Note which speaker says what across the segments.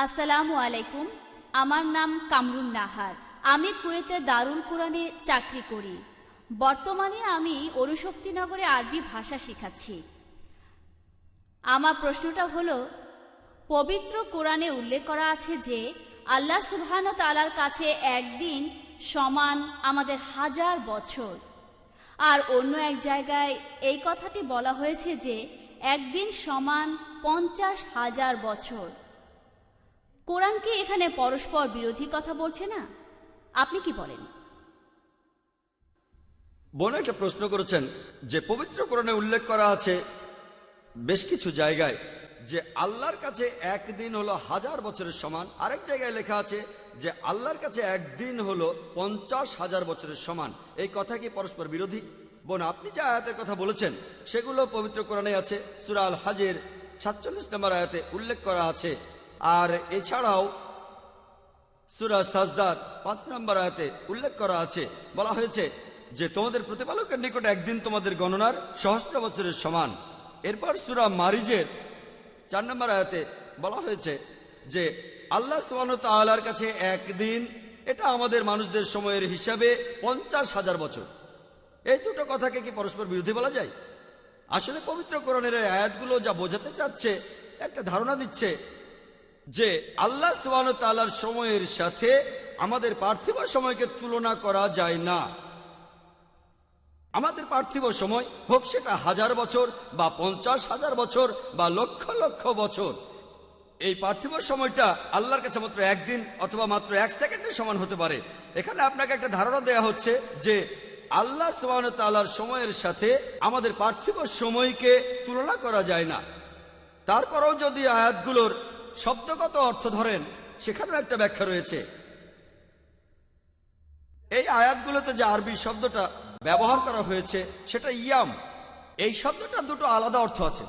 Speaker 1: আসসালামু আলাইকুম। আমার নাম কামরুন নাহার। আমি কুয়েতে দারুল কুরআনে চাকরি করি। বর্তমানে আমি অণুশক্তিনগরে আরবি ভাষা শেখাচ্ছি। আমার প্রশ্নটা হলো, পবিত্র কোরআনে উল্লেখ করা আছে যে আল্লাহ সুবহানাহু ওয়া তাআলার কাছে একদিন সমান আমাদের 1000 বছর, আর অন্য এক জায়গায় এই কথাটি বলা হয়েছে যে একদিন সমান 50,000 বছর। কোরআন কি এখানে পরস্পর বিরোধী কথা বলছে না? আপনি কি বলেন?
Speaker 2: বোন একটা প্রশ্ন করেছেন যে পবিত্র কোরআনে উল্লেখ করা আছে বেশ কিছু জায়গায় যে আল্লাহর কাছে একদিন হলো 1000 বছরের সমান, আরেক জায়গায় লেখা আছে যে আল্লাহর কাছে একদিন হলো 50,000 বছরের সমান। এই কথা কি পরস্পর বিরোধী? বোন, আপনি যে আয়াতের কথা বলেছেন সেগুলো পবিত্র কোরআনে আছে। সূরা আল হাজের 47 নম্বর আয়াতে উল্লেখ করা আছে, আর এছাড়াও সূরা সাজদার 5 নম্বর আয়াতে উল্লেখ করা আছে। বলা হয়েছে যে তোমাদের প্রতিপালকের নিকট একদিন তোমাদের গণনার সহস্র বছরের সমান। এরপর সূরা মারিজের 4 নম্বর আয়াতে বলা হয়েছে যে আল্লাহ সুবহানাহু ওয়া তাআলার কাছে একদিন এটা আমাদের মানুষদের সময়ের হিসাবে 50,000 বছর। এই দুটো কথাকে কি পরস্পর বিরোধী বলা যায়? আসলে পবিত্র কোরআনের এই আয়াতগুলো যা বোঝাতে চাচ্ছে, একটা ধারণা দিচ্ছে যে আল্লাহ সুবহানাহু ওয়া তাআলার সময়ের সাথে আমাদের পার্থিব সময়কে তুলনা করা যায় না। আমাদের পার্থিব সময় হোক সেটা 1000 বছর বা 50,000 বছর বা লক্ষ লক্ষ বছর, এই পার্থিব সময়টা আল্লাহর কাছে মাত্র একদিন অথবা মাত্র 1 সেকেন্ডের সমান হতে পারে। এখানে আপনাকে একটা ধারণা দেয়া হচ্ছে যে আল্লাহ সুবহানাহু ওয়া তাআলার সময়ের সাথে আমাদের পার্থিব সময়কে তুলনা করা যায় না। তারপরেও যদি আয়াতগুলোর শব্দগত অর্থ ধরেন, সেখানেও একটা ব্যাখ্যা রয়েছে। এই আয়াতগুলোতে যে আরবি শব্দটা ব্যবহার করা হয়েছে সেটা ইয়াম। এই শব্দটা দুটো আলাদা অর্থ আছে।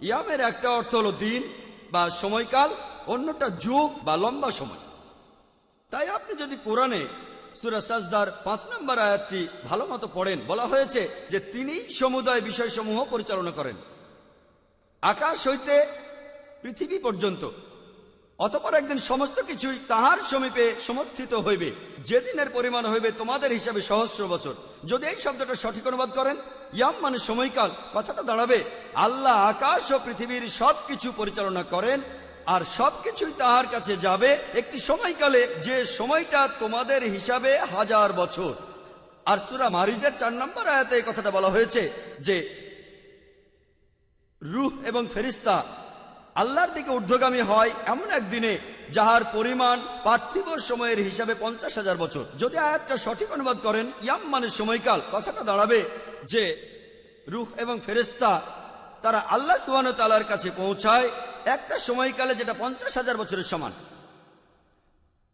Speaker 2: ইয়ামের একটা অর্থ হলো দিন বা সময়কাল, অন্যটা যুগ বা লম্বা সময়। তাই আপনি যদি কোরআনে সূরা সাজদার 5 নম্বর আয়াতটি ভালো মতো পড়েন, বলা হয়েছে যে তিনিই সমুদয় বিষয়সমূহ পরিচালনা করেন, আকাশ হইতে পৃথিবী পর্যন্ত। অতঃপর একদিন সমস্ত কিছুই তাহার সমীপে সমর্থিত হইবে, যেদিনের পরিমাণ হইবে তোমাদের হিসাবে সহস্র বছর। যদি এই শব্দটা সঠিক অনুবাদ করেন, ইয়াম মানে সময়কাল, কথাটা দাঁড়াবে আল্লাহ আকাশ ও পৃথিবীর সবকিছু পরিচালনা করেন, আর সবকিছুই তাহার কাছে যাবে একটি সময়কালে, যে সময়টা তোমাদের হিসাবে 1000 বছর। আর সূরা মারিজের 4 নম্বর আয়াতে এই কথাটা বলা হয়েছে যে রূহ এবং ফেরেশতা আল্লাহর দিকে ঊর্ধ্বগামী হয় এমন একদিনে যাহার পরিমাণ পার্থিব সময়ের হিসাবে 50,000 বছর। যদি আয়াতটা সঠিক অনুবাদ করেন, ইয়াম মানে সময়কাল, কথাটা দাঁড়াবে যে রূহ এবং ফেরেশতা তারা আল্লাহ সুবহানাহু ওয়া তাআলার কাছে পৌঁছায় একটা সময়কালে যেটা 50,000 বছরের সমান।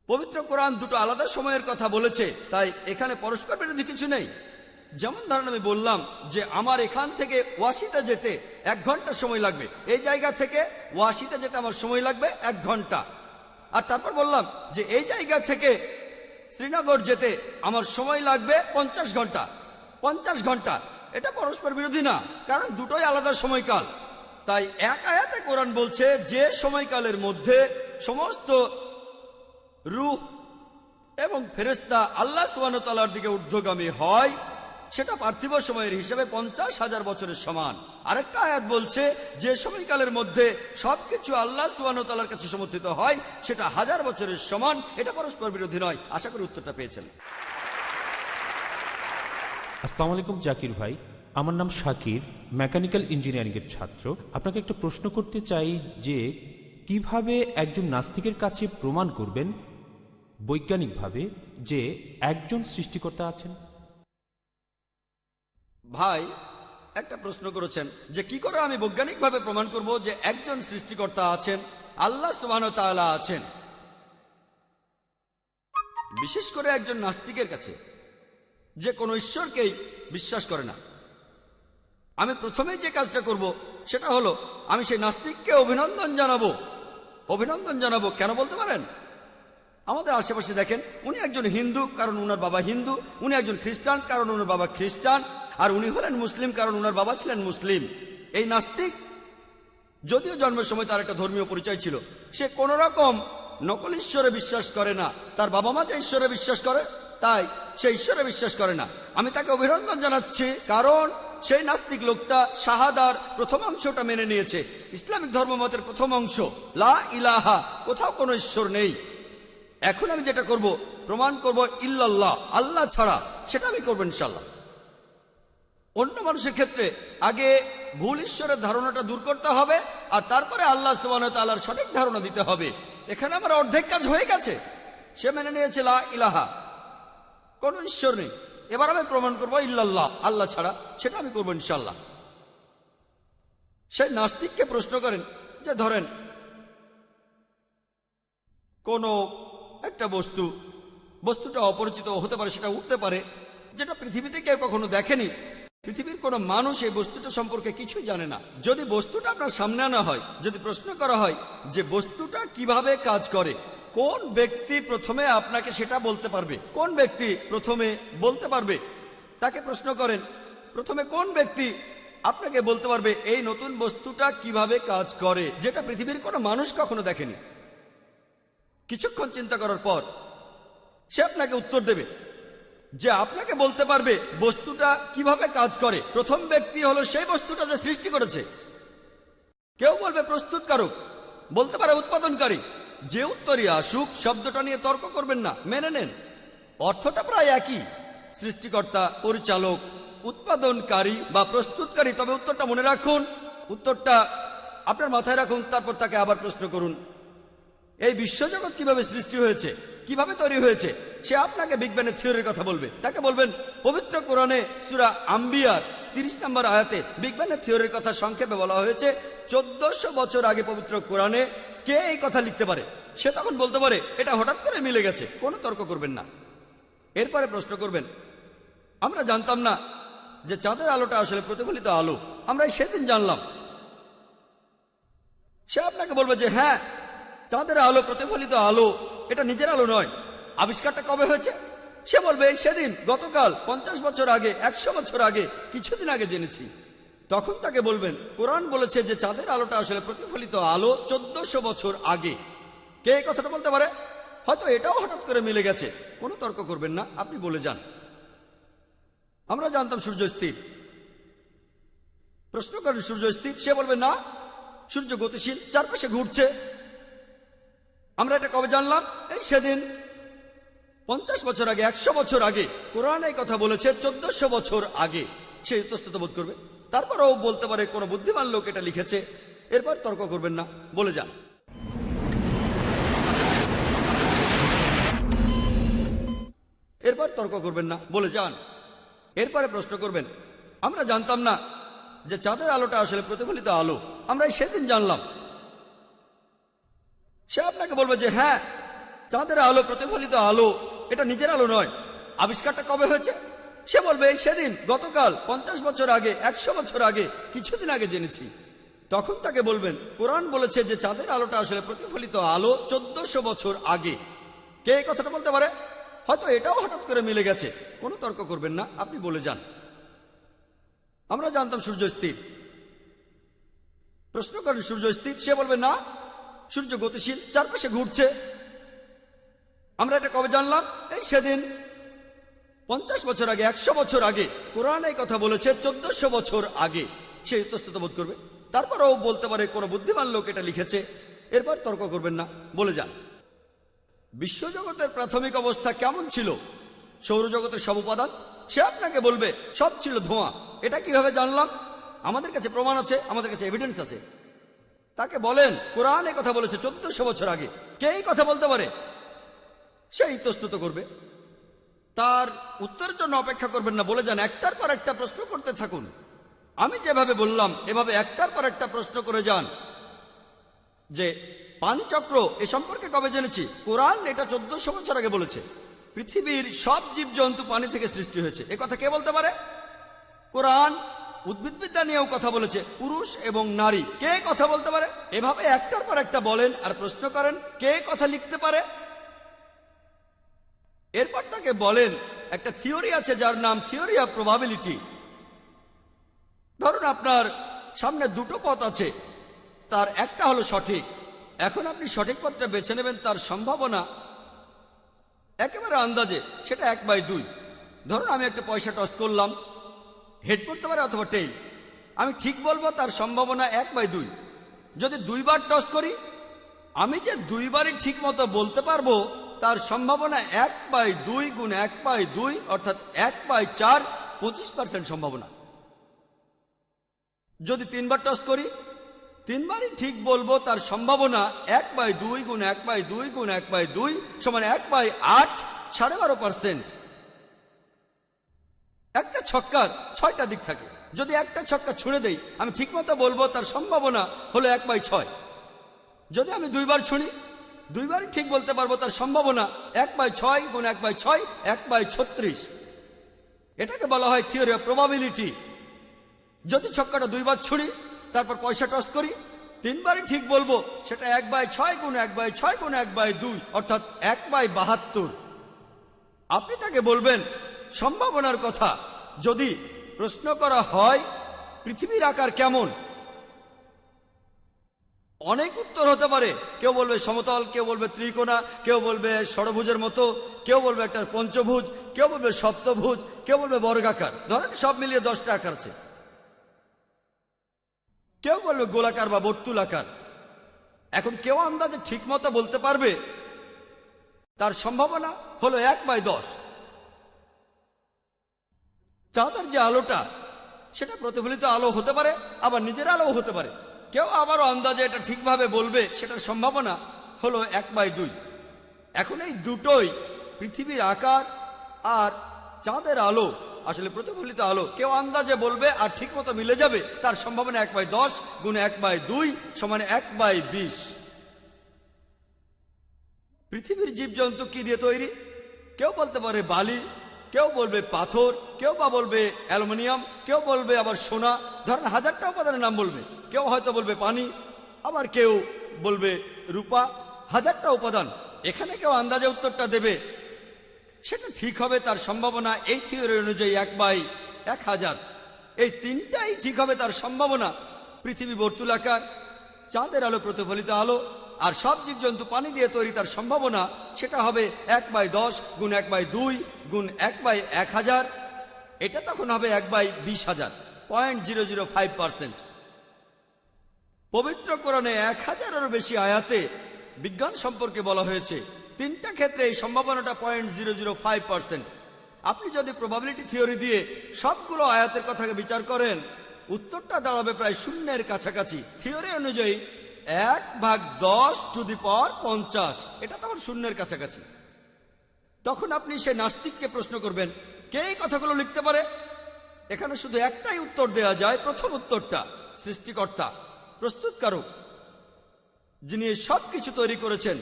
Speaker 2: পবিত্র কোরআন দুটো আলাদা সময়ের কথা বলেছে, তাই এখানে পরস্পর বিরোধী কিছু নেই। যেমন ধরেন আমি বললাম যে আমার এখান থেকে ওয়াশিতে যেতে 1 ঘন্টা সময় লাগবে, এই জায়গা থেকে ওয়াশিতে যেতে আমার সময় লাগবে 1 ঘন্টা। আর তারপর বললাম যে এই জায়গা থেকে শ্রীনগর যেতে আমার সময় লাগবে 50 ঘন্টা। 50 ঘন্টা এটা পরস্পর বিরোধী না, কারণ দুটোই আলাদা সময়কাল। তাই এক আয়াতে কোরআন বলছে যে সময়কালের মধ্যে সমস্ত রূহ এবং ফেরেশতা আল্লাহ সুবহানাহু ওয়া তাআলার দিকে ঊর্ধ্বগামী হয়, সেটা পার্থিব সময়ের হিসাবে 50,000 বছরের সমান। আরেকটা আয়াত বলছে যে সময়কালের মধ্যে সবকিছু আল্লাহ সুবহানাহু ওয়া তাআলার কাছে সমর্থিত হয়, সেটা 1000 বছরের সমান। এটা পরস্পর বিরোধী নয়। আশা করি উত্তরটা পেয়েছেন।
Speaker 3: আসসালামু আলাইকুম জাকির ভাই, আমার নাম শাকির, মেকানিক্যাল ইঞ্জিনিয়ারিংয়ের ছাত্র। আপনাকে একটা প্রশ্ন করতে চাই যে কিভাবে একজন নাস্তিকের কাছে প্রমাণ করবেন বৈজ্ঞানিকভাবে যে একজন সৃষ্টিকর্তা আছেন?
Speaker 2: ভাই একটা প্রশ্ন করেছেন যে কি করে আমি বৈজ্ঞানিকভাবে প্রমাণ করব যে একজন সৃষ্টিকর্তা আছেন, আল্লাহ সুবহানাহু ওয়া তাআলা আছেন। বিশেষ করে একজন নাস্তিকের কাছে, যে কোনো ঈশ্বরকেই বিশ্বাস করে না, আমি প্রথমেই যে কাজটা করব সেটা হলো আমি সেই নাস্তিককে অভিনন্দন জানাবো। অভিনন্দন জানাবো কেন বলতে পারেন? আমাদের আশেপাশে দেখেন, উনি একজন হিন্দু কারণ উনার বাবা হিন্দু, উনি একজন খ্রিস্টান কারণ উনার বাবা খ্রিস্টান, আর উনি হলেন মুসলিম কারণ উনার বাবা ছিলেন মুসলিম। এই নাস্তিক যদিও জন্মের সময় তার একটা ধর্মীয় পরিচয় ছিল, সে কোন রকম নকল ঈশ্বরে বিশ্বাস করে না। তার বাবা মা যে ঈশ্বরে বিশ্বাস করে, তাই সে ঈশ্বরে বিশ্বাস করে না। আমি তাকে অভিনন্দন জানাচ্ছি, কারণ সেই নাস্তিক লোকটা শাহাদার প্রথম অংশটা মেনে নিয়েছে। ইসলামিক ধর্মমতের প্রথম অংশ লা ইলাহা, কোথাও কোনো ঈশ্বর নেই। এখন আমি যেটা করব, প্রমাণ করব ইল্লাল্লাহ, আল্লাহ ছাড়া, সেটা আমি করবো ইনশাল্লাহ। অন্য মানুষের ক্ষেত্রে আগে ভুল ঈশ্বরের ধারণাটা দূর করতে হবে, আর তারপরে আল্লাহ সুবহানাহু ওয়া তাআলার সঠিক ধারণা দিতে হবে। এখানে আমার অর্ধেক কাজ হয়ে গেছে। সে মেনে নিয়েছে লা ইলাহা, কোন ঈশ্বর নেই। এবার আমি প্রমাণ করবো ইল্লাল্লাহ, আল্লাহ ছাড়া, সেটা আমি করবো ইনশাল্লাহ। সেই নাস্তিককে প্রশ্ন করেন যে ধরেন কোন একটা বস্তুটা অপরিচিত হতে পারে, সেটা উঠতে পারে, যেটা পৃথিবীতে কেউ কখনো দেখেনি। পৃথিবীর কোনো মানুষ এই বস্তুটা সম্পর্কে কিছুই জানে না। যদি বস্তুটা আপনার সামনে আনা হয়, যদি প্রশ্ন করা হয় যে বস্তুটা কিভাবে কাজ করে, কোন ব্যক্তি প্রথমে আপনাকে সেটা বলতে পারবে? কোন ব্যক্তি প্রথমে বলতে পারবে? তাকে প্রশ্ন করেন, প্রথমে কোন ব্যক্তি আপনাকে বলতে পারবে এই নতুন বস্তুটা কিভাবে কাজ করে, যেটা পৃথিবীর কোনো মানুষ কখনো দেখেনি? কিছুক্ষণ চিন্তা করার পর সে আপনাকে উত্তর দেবে যে আপনাকে বলতে পারবে বস্তুটা কিভাবে কাজ করে। প্রথম ব্যক্তি হলো সেই বস্তুটা যে সৃষ্টি করেছে। কেউ বলবে প্রস্তুতকারক, বলতে পারে উৎপাদনকারী। যে উত্তরই আসুক, শব্দটা নিয়ে তর্ক করবেন না, মেনে নেন। অর্থটা প্রায় একই, সৃষ্টিকর্তা, পরিচালক, উৎপাদনকারী বা প্রস্তুতকারী। তবে উত্তরটা মনে রাখুন, উত্তরটা আপনার মাথায় রাখুন, তারপর তাকে আবার প্রশ্ন করুন এই বিশ্বজগৎ কিভাবে সৃষ্টি হয়েছে, কিভাবে তৈরি হয়েছে। সে আপনাকে বিজ্ঞানের থিওরির কথা বলবে। তাকে বলবেন পবিত্র কোরআনে সূরা আম্বিয়ার 30 নম্বর আয়াতে বিজ্ঞানের থিওরির কথা সংক্ষেপে বলা হয়েছে। 1400 বছর আগে পবিত্র কোরআনে কে এই কথা লিখতে পারে? সে তখন বলতে পারে এটা হঠাৎ করে মিলে গেছে। কোনো তর্ক করবেন না। এরপরে প্রশ্ন করবেন, আমরা জানতাম না যে চাঁদের আলোটা আসলে প্রতিফলিত আলো, আমরা সেদিন জানলাম। সে আপনাকে বলবে যে হ্যাঁ, চাঁদের আলো প্রতিফলিত আলো, এটা নিজের আলো নয়। আবিষ্কারটা কবে হয়েছে? সে বলবে সেদিন, গতকাল, 50 বছর আগে, 100 বছর আগে, কিছুদিন আগে জেনেছি। তখন তাকে বলবেন কোরআন বলেছে যে চাঁদের আলোটা আসলে প্রতিফলিত আলো 1400 বছর আগে। কে এই কথাটা বলতে পারে? হয়তো এটাও হঠাৎ করে মিলে গেছে। কোনো তর্ক করবেন না, আপনি বলে যান আমরা জানতাম সূর্য স্থির। প্রশ্ন করেন সূর্য স্থির, সে বলবে না, সূর্য গতিশীল, চারপাশে ঘুরছে। আমরা এটা কবে জানলাম? এই সেদিন, 50 বছর আগে, 100 বছর আগে। কোরআন এই কথা বলেছে 1400 বছর আগে। সে ইতস্তত বোধ করবে। তারপরও বলতে পারে কোনো বুদ্ধিমান লোক এটা লিখেছে। এরপর তর্ক করবেন না, বলে যান। এরপর তর্ক করবেন না, বলে যান। এরপরে প্রশ্ন করবেন, আমরা জানতাম না যে চাঁদের আলোটা আসলে প্রতিফলিত আলো, আমরা সেদিন জানলাম। সে আপনাকে বলবে যে হ্যাঁ, চাঁদের আলো প্রতিফলিত আলো, এটা নিজের আলো নয়। আবিষ্কারটা কবে হয়েছে? সে বলবে সেদিন, গতকাল, 50 বছর আগে, 100 বছর আগে, কিছুদিন আগে জেনেছি। তখন তাকে বলবেন কোরআন বলেছে যে চাঁদের আলোটা আসলে প্রতিফলিত আলো 1400 বছর আগে। কে এই কথাটা বলতে পারে? হয়তো এটাও হঠাৎ করে মিলে গেছে। কোনো তর্ক করবেন না, আপনি বলে যান। আমরা জানতাম সূর্য স্থির। প্রশ্ন করেন সূর্য স্থির, সে বলবে না, সূর্য গতিশীল, চারপাশে ঘুরছে। আমরা এটা কবে জানলাম? এই সেদিন, 50 বছর আগে, 100 বছর আগে। কোরআন এই কথা বলেছে 1400 বছর আগে। সে ইতস্তত বোধ করবে। তারপরও বলতে পারে কোনো বুদ্ধিমান লোক এটা লিখেছে। এরপর তর্ক করবেন না, বলে যান। বিশ্বজগতের প্রাথমিক অবস্থা কেমন ছিল? সৌরজগতের সব উপাদান? সে আপনাকে বলবে সব ছিল ধোঁয়া। এটা কিভাবে জানলাম? আমাদের কাছে প্রমাণ আছে, আমাদের কাছে এভিডেন্স আছে। তাকে বলেন কোরআন এই কথা বলেছে 1400 বছর আগে। কে এই কথা বলতে পারে? সে ইতস্তত করবে। তার উত্তরের জন্য অপেক্ষা করবেন না, বলে যান। একটার পর একটা প্রশ্ন করতে থাকুন। আমি যেভাবে বললাম এভাবে একটার পর একটা প্রশ্ন করে যান। যে পানিচক্র এ সম্পর্কে কবে জেনেছি? কোরআন এটা 1400 বছর আগে বলেছে। পৃথিবীর সব জীবজন্তু পানি থেকে সৃষ্টি হয়েছে, এ কথা কে বলতে পারে? কোরআন উদ্ভিদবিদ্যা নিয়েও কথা বলেছে, পুরুষ এবং নারী। কে কথা বলতে পারে? এভাবে একটার পর একটা বলেন আর প্রশ্ন করেন কে কথা লিখতে পারে। এরপর তাকে বলেন একটা থিওরি আছে যার নাম থিওরি অফ প্রবাবিলিটি। ধরুন আপনার সামনে দুটো পথ আছে, তার একটা হলো সঠিক। এখন আপনি সঠিক পথটা বেছে নেবেন, তার সম্ভাবনা একেবারে আন্দাজে সেটা 1/2। ধরুন আমি একটা পয়সা টস করলাম, হেড পড়তে পারে অথবা টেইল। আমি ঠিক বলবো তার সম্ভাবনা 1/2। যদি 2 বার টস করি, আমি যে 2 বারই ঠিক মতো বলতে পারবো তার সম্ভাবনা 1/2 গুণ 1/2 অর্থাৎ 1/4, 25% সম্ভাবনা। যদি 3 বার টস করি, 3 বারই ঠিক বলবো তার সম্ভাবনা 1/2 গুণ 1/2 গুণ 1/2 সমান 1/8, 12.5%। একটা ছক্কার 6টা দিক থাকে। যদি একটা ছক্কা ছুঁড়ে দেই, আমি ঠিক মতো বলবো তার সম্ভাবনা হলো 1/6। যদি আমি 2 বার ছুঁড়ি, 2 বারই ঠিক বলতে পারবো তার সম্ভাবনা 1/6 গুণ 1/6, 1/36। এটাকে বলা হয় থিওরি অফ প্রবাবিলিটি। যদি ছক্কাটা 2 বার ছুঁড়ি, তারপর পয়সা টস করি, 3 বারই ঠিক বলবো সেটা 1/6 গুণ 1/6 গুণ 1/2 অর্থাৎ 1/72। আপনি তাকে বলবেন সম্ভাবনার কথা। যদি প্রশ্ন করা হয় পৃথিবীর আকার কেমন, অনেক উত্তর হতে পারে। কেউ বলবে সমতল, কেউ বলবে ত্রিকোণা, কেউ বলবে ষড়ভুজের মতো, কেউ বলবে একটা পঞ্চভুজ, কেউ বলবে সপ্তভুজ, কেউ বলবে বর্গাকার। ধরেন সব মিলিয়ে 10টা আকার আছে। কেউ বলবে গোলাকার বা বর্তুলাকার। এখন কেউ আন্দাজে ঠিক মতো বলতে পারবে তার সম্ভাবনা হলো 1/10। চাঁদের যে আলোটা, সেটা প্রতিফলিত আলো হতে পারে, আবার নিজের আলোও হতে পারে। কেউ আবারও আন্দাজে এটা ঠিকভাবে বলবে সেটার সম্ভাবনা হলো 1/2। এখন এই দুটোই পৃথিবীর আকার আর চাঁদের আলো, আসলে প্রতিফলিত আলো, কেউ আন্দাজে বলবে আর ঠিক মতো মিলে যাবে তার সম্ভাবনা 1/10 গুণ 1/2 সমান 1/20। পৃথিবীর জীবজন্তু কি দিয়ে তৈরি? কেউ বলতে পারে বালি, কেউ বলবে পাথর, কেউ বা বলবে অ্যালুমিনিয়াম, কেউ বলবে আবার সোনা। ধরেন 1000টা উপাদানের নাম বলবে। কেউ হয়তো বলবে পানি, আবার কেউ বলবে রূপা। 1000টা উপাদান, এখানে কেউ আন্দাজে উত্তরটা দেবে সেটা ঠিক হবে তার সম্ভাবনা এই থিওরি অনুযায়ী 1/1000। এই তিনটাই ঠিক হবে তার সম্ভাবনা। পৃথিবী বর্তুলাকার, চাঁদের আলো প্রতিফলিত আলো, আর সব জীবজন্তু পানি দিয়ে তৈরি, তার সম্ভাবনা সেটা হবে 1/10 গুণ 1/2 গুণ 1/1000। এটা তখন হবে 1/20,000, 0.005%। পবিত্র কোরআনে 1000-এরও বেশি আয়াতে বিজ্ঞান সম্পর্কে বলা হয়েছে। 3টা ক্ষেত্রে এই সম্ভাবনাটা 0.005%। আপনি যদি প্রবাবিলিটি থিওরি দিয়ে সবগুলো আয়াতের কথাকে বিচার করেন, উত্তরটা দাঁড়াবে প্রায় শূন্যের কাছাকাছি। থিওরি অনুযায়ী 1/10⁻50, এটা তখন শূন্যের কাছাকাছি। তখন আপনি সে নাস্তিককে প্রশ্ন করবেন, কে এই কথাগুলো লিখতে পারে? এখানে শুধু একটাই উত্তর দেয়া যায়। প্রথম উত্তরটা সৃষ্টিকর্তা, প্রস্তুতকারক, যিনি সব কিছু তৈরি করেছেন।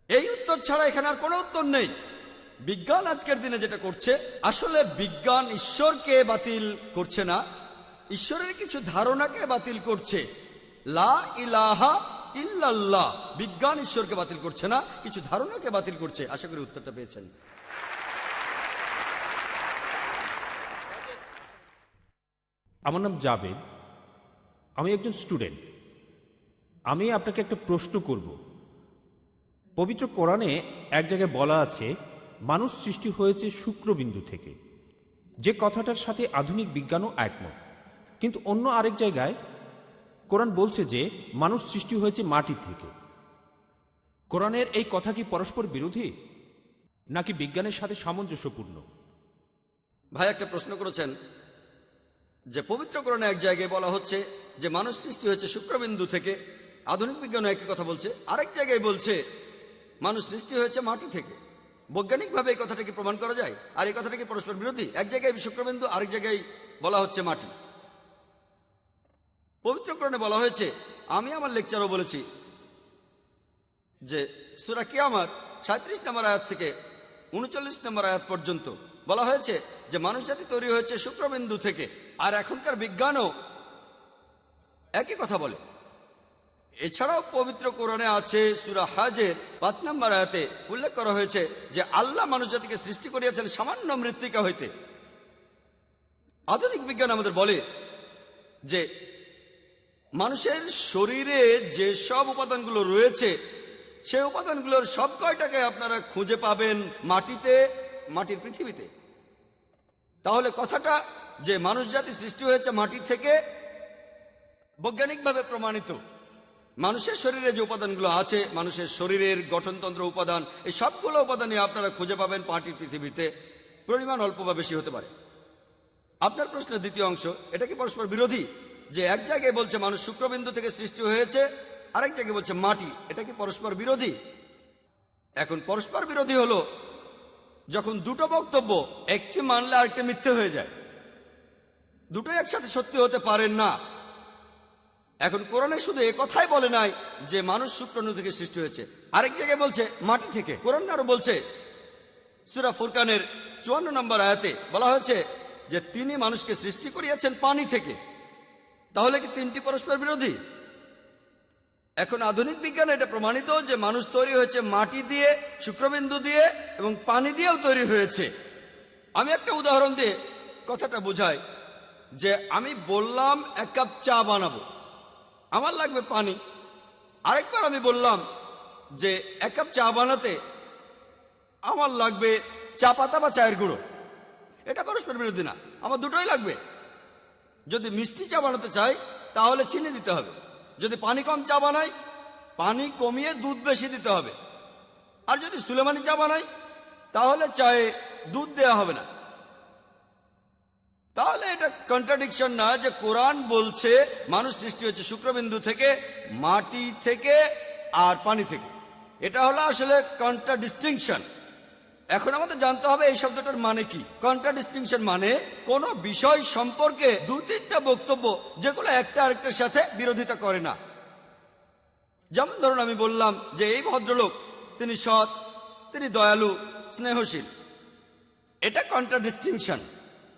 Speaker 2: এই উত্তর ছাড়া এখানে আর কোনো উত্তর নেই। বিজ্ঞান আজকের দিনে যেটা করছে, আসলে বিজ্ঞান ঈশ্বরকে বাতিল করছে না, ঈশ্বরের কিছু ধারণাকে বাতিল করছে। লা ইলাহা ইল্লাল্লাহ, বিজ্ঞান ঈশ্বরকে বাতিল করছে না, কিছু ধারণাকে বাতিল করছে। আশা করি উত্তরটা পেয়েছেন।
Speaker 3: আমার নাম জাবেদ, আমি একজন স্টুডেন্ট। আমি আপনাকে একটা প্রশ্ন করব। পবিত্র কোরআনে এক জায়গায় বলা আছে মানুষ সৃষ্টি হয়েছে শুক্রবিন্দু থেকে, যে কথাটার সাথে আধুনিক বিজ্ঞানও একমত। কিন্তু অন্য আরেক জায়গায় কোরআন বলছে যে মানুষ সৃষ্টি হয়েছে মাটি থেকে। কোরআনের এই কথা কি পরস্পর বিরোধী, নাকি বিজ্ঞানের সাথে সামঞ্জস্যপূর্ণ?
Speaker 2: ভাই একটা প্রশ্ন করেছেন যে পবিত্র কোরআনে এক জায়গায় বলা হচ্ছে যে মানুষ সৃষ্টি হয়েছে শুক্রবিন্দু থেকে, আধুনিক বিজ্ঞানও একই কথা বলছে। আরেক জায়গায় বলছে মানুষ সৃষ্টি হয়েছে মাটি থেকে। বৈজ্ঞানিকভাবে এই কথাটাকে প্রমাণ করা যায়? আর এই কথাটা কি পরস্পর বিরোধী? এক জায়গায় শুক্রবিন্দু, আরেক জায়গায় বলা হচ্ছে মাটি। পবিত্র কোরআনে বলা হয়েছে, আমি আমার লেকচারও বলেছি যে সূরা কিয়ামত 37 নম্বর আয়াত থেকে 39 নম্বর আয়াত পর্যন্ত বলা হয়েছে যে মানুষ জাতি তৈরি হয়েছে শুক্রবিন্দু থেকে। আর এখনকার বিজ্ঞানও একই কথা বলে। এছাড়াও পবিত্র কোরআনে আছে সূরা হাজের 5 নম্বর আয়াতে উল্লেখ করা হয়েছে যে আল্লাহ মানুষ জাতিকে সৃষ্টি করিয়াছেন সামান্য মৃত্তিকা হইতে। আধুনিক বিজ্ঞান আমাদের বলে যে মানুষের শরীরে যে সব উপাদানগুলো রয়েছে সেই উপাদানগুলোর সব কয়টাকে আপনারা খুঁজে পাবেন মাটিতে, মাটির পৃথিবীতে। তাহলে কথাটা যে মানুষ জাতি সৃষ্টি হয়েছে মাটি থেকে বৈজ্ঞানিকভাবে প্রমাণিত। মানুষের শরীরে যে উপাদানগুলো আছে, মানুষের শরীরের গঠনতন্ত্র উপাদান, এই সবগুলো উপাদানই আপনারা খুঁজে পাবেন মাটির পৃথিবীতে। পরিমাণ অল্প বা বেশি হতে পারে। আপনার প্রশ্নের দ্বিতীয় অংশ, এটা কি পরস্পর বিরোধী? যে এক জায়গায় বলছে মানুষ শুক্রবিন্দু থেকে সৃষ্টি হয়েছে, আরেক জায়গায় বলছে মাটি, এটা কি পরস্পর বিরোধী? এখন পরস্পর বিরোধী হলো যখন দুটো বক্তব্য একটি মানলে আরেকটি মিথ্যে হয়ে যায়। দুটোই একসাথে সত্যি হতে পারেন না। এখন কোরআনে শুধু কথাই বলে নাই যে মানুষ শুক্রাণু থেকে সৃষ্টি হয়েছে, আরেক জায়গায় বলছে মাটি থেকে। কোরআন আরো বলছে সূরা ফুরকানের 54 নম্বর আয়াতে বলা হয়েছে যে তিনি মানুষকে সৃষ্টি করিয়াছেন পানি থেকে। তাহলে কি তিনটি পরস্পর বিরোধী? এখন আধুনিক বিজ্ঞানে এটা প্রমাণিত যে মানুষ তৈরি হয়েছে মাটি দিয়ে, শুক্রবিন্দু দিয়ে এবং পানি দিয়েও তৈরি হয়েছে। আমি একটা উদাহরণ দিয়ে কথাটা বোঝাই যে আমি বললাম 1 কাপ চা বানাবো, আমার লাগবে পানি। আরেকবার আমি বললাম যে 1 কাপ চা বানাতে আমার লাগবে চা পাতা বা চায়ের গুঁড়ো। এটা পরস্পর বিরোধী না, আমার দুটোই লাগবে। যদি মিষ্টি চা বানাতে চাই তাহলে চিনি দিতে হবে, যদি পানি কম চা বানাই পানি কমিয়ে দুধ বেশি দিতে হবে, আর যদি সুলেমানি চা বানাই তাহলে চায়ে দুধ দেওয়া হবে না। তাহলে এটা কন্ট্রাডিকশন না যে কোরআন বলছে মানুষ সৃষ্টি হচ্ছে শুক্রবিন্দু থেকে, মাটি থেকে আর পানি থেকে। এটা হলো আসলে কন্ট্রাডিস্টিংশন। এখন আমাদের জানতে হবে এই শব্দটার মানে কি। কন্ট্রাডিস্টিংশন মানে কোন বিষয় সম্পর্কে 2-3টা বক্তব্য যেগুলো একটা আরেকটার সাথে বিরোধিতা করে না। যেমন ধরুন আমি বললাম যে এই ভদ্রলোক তিনি সৎ, তিনি দয়ালু, স্নেহশীল, এটা কন্ট্রাডিস্টিংশন।